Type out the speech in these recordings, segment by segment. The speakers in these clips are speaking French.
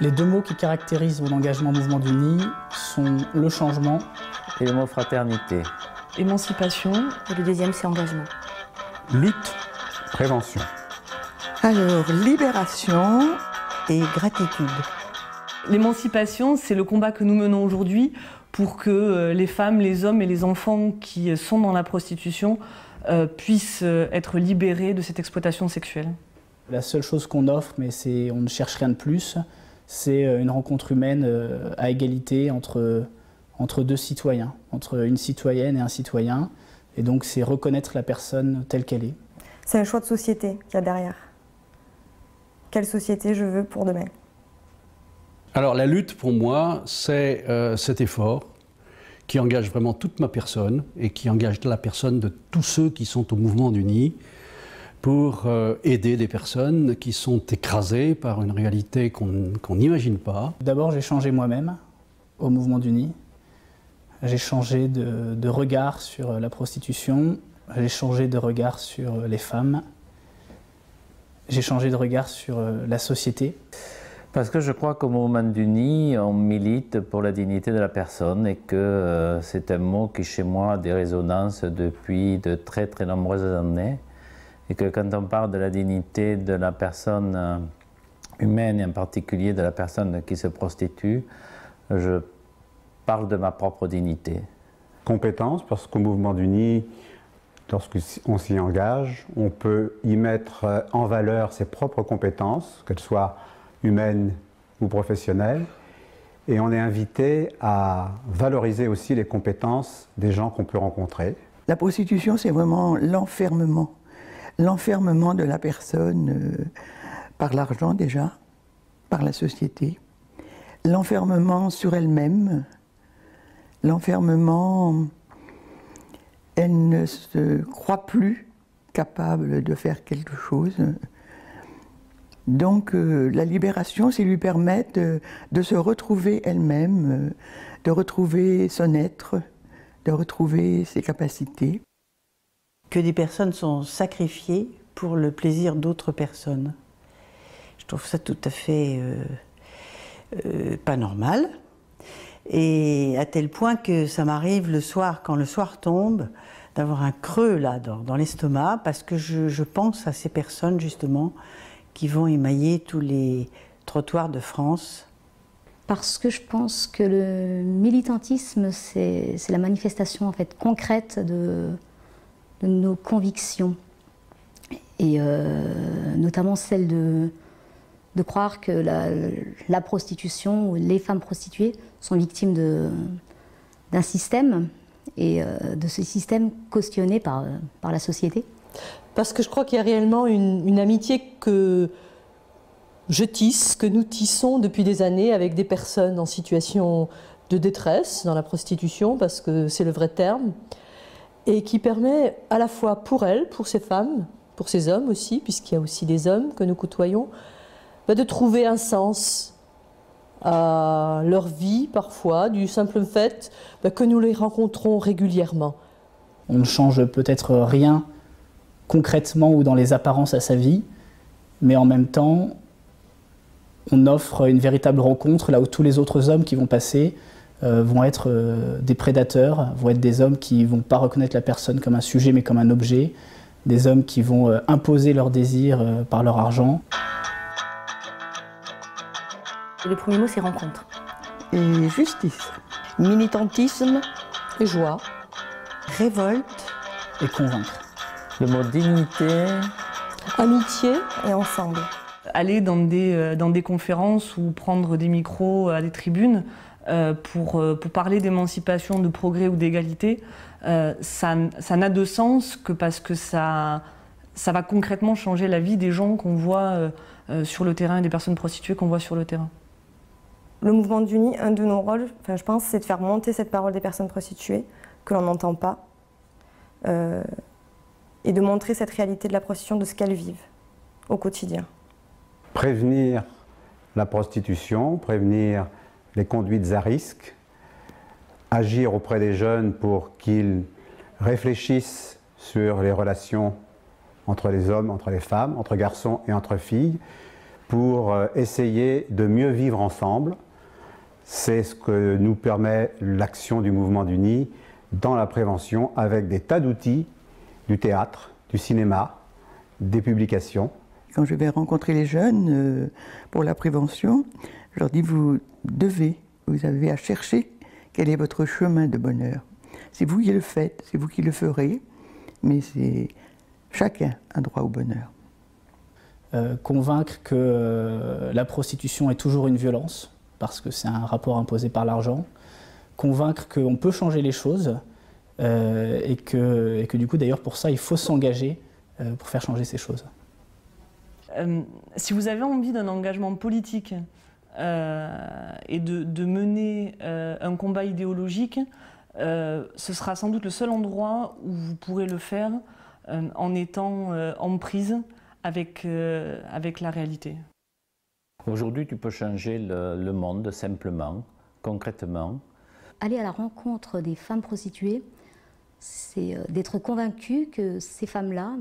Les deux mots qui caractérisent mon engagement au mouvement du Nid sont le changement et le mot fraternité. Émancipation. Et le deuxième, c'est engagement. Lutte, prévention. Alors, libération et gratitude. L'émancipation, c'est le combat que nous menons aujourd'hui pour que les femmes, les hommes et les enfants qui sont dans la prostitution puissent être libérés de cette exploitation sexuelle. La seule chose qu'on offre, mais on ne cherche rien de plus, c'est une rencontre humaine à égalité entre deux citoyens, entre une citoyenne et un citoyen. Et donc c'est reconnaître la personne telle qu'elle est. C'est un choix de société qu'il y a derrière. Quelle société je veux pour demain? Alors la lutte pour moi, c'est cet effort qui engage vraiment toute ma personne et qui engage la personne de tous ceux qui sont au mouvement du Nid pour aider des personnes qui sont écrasées par une réalité qu'on n'imagine pas. D'abord, j'ai changé moi-même au mouvement du Nid. J'ai changé de regard sur la prostitution, j'ai changé de regard sur les femmes, j'ai changé de regard sur la société. Parce que je crois qu'au mouvement du Nid, on milite pour la dignité de la personne et que c'est un mot qui chez moi a des résonances depuis de très très nombreuses années. Et que quand on parle de la dignité de la personne humaine, et en particulier de la personne qui se prostitue, je parle de ma propre dignité. Compétence, parce qu'au mouvement du Nid, lorsqu'on s'y engage, on peut y mettre en valeur ses propres compétences, qu'elles soient humaines ou professionnelles, et on est invité à valoriser aussi les compétences des gens qu'on peut rencontrer. La prostitution, c'est vraiment l'enfermement. L'enfermement de la personne par l'argent déjà, par la société. L'enfermement sur elle-même. L'enfermement, elle ne se croit plus capable de faire quelque chose. Donc la libération, c'est lui permettre de se retrouver elle-même, de retrouver son être, de retrouver ses capacités. Que des personnes sont sacrifiées pour le plaisir d'autres personnes. Je trouve ça tout à fait pas normal. Et à tel point que ça m'arrive le soir, quand le soir tombe, d'avoir un creux là dans l'estomac, parce que je pense à ces personnes justement qui vont émailler tous les trottoirs de France. Parce que je pense que le militantisme, c'est la manifestation en fait concrète de nos convictions, et notamment celle de croire que la prostitution ou les femmes prostituées sont victimes d'un système, et de ce système cautionné par la société. Parce que je crois qu'il y a réellement une amitié que je tisse, que nous tissons depuis des années avec des personnes en situation de détresse dans la prostitution, parce que c'est le vrai terme, et qui permet à la fois pour elles, pour ces femmes, pour ces hommes aussi, puisqu'il y a aussi des hommes que nous côtoyons, de trouver un sens à leur vie parfois, du simple fait que nous les rencontrons régulièrement. On ne change peut-être rien concrètement ou dans les apparences à sa vie, mais en même temps, on offre une véritable rencontre là où tous les autres hommes qui vont passer vont être des prédateurs, vont être des hommes qui ne vont pas reconnaître la personne comme un sujet mais comme un objet, des hommes qui vont imposer leurs désirs par leur argent. Le premier mot, c'est rencontre. Et justice. Militantisme et joie. Révolte et convaincre. Le mot dignité. Amitié et ensemble. Aller dans des conférences ou prendre des micros à des tribunes pour parler d'émancipation, de progrès ou d'égalité, ça n'a de sens que parce que ça va concrètement changer la vie des gens qu'on voit sur le terrain et des personnes prostituées qu'on voit sur le terrain. Le mouvement du Nid, un de nos rôles, je pense, c'est de faire monter cette parole des personnes prostituées, que l'on n'entend pas, et de montrer cette réalité de la prostitution, de ce qu'elles vivent au quotidien. Prévenir la prostitution, prévenir les conduites à risque, agir auprès des jeunes pour qu'ils réfléchissent sur les relations entre les hommes, entre les femmes, entre garçons et entre filles, pour essayer de mieux vivre ensemble. C'est ce que nous permet l'action du Mouvement du Nid dans la prévention, avec des tas d'outils, du théâtre, du cinéma, des publications. Quand je vais rencontrer les jeunes pour la prévention, je leur dis, vous avez à chercher quel est votre chemin de bonheur. C'est vous qui le faites, c'est vous qui le ferez, mais c'est chacun a droit au bonheur. Convaincre que la prostitution est toujours une violence, parce que c'est un rapport imposé par l'argent. Convaincre qu'on peut changer les choses, et que du coup, d'ailleurs, pour ça, il faut s'engager pour faire changer ces choses. Si vous avez envie d'un engagement politique et de mener un combat idéologique, ce sera sans doute le seul endroit où vous pourrez le faire en étant en prise avec la réalité. Aujourd'hui, tu peux changer le monde simplement, concrètement. Aller à la rencontre des femmes prostituées, c'est d'être convaincu que ces femmes-là,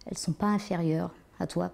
elles ne sont pas inférieures à toi.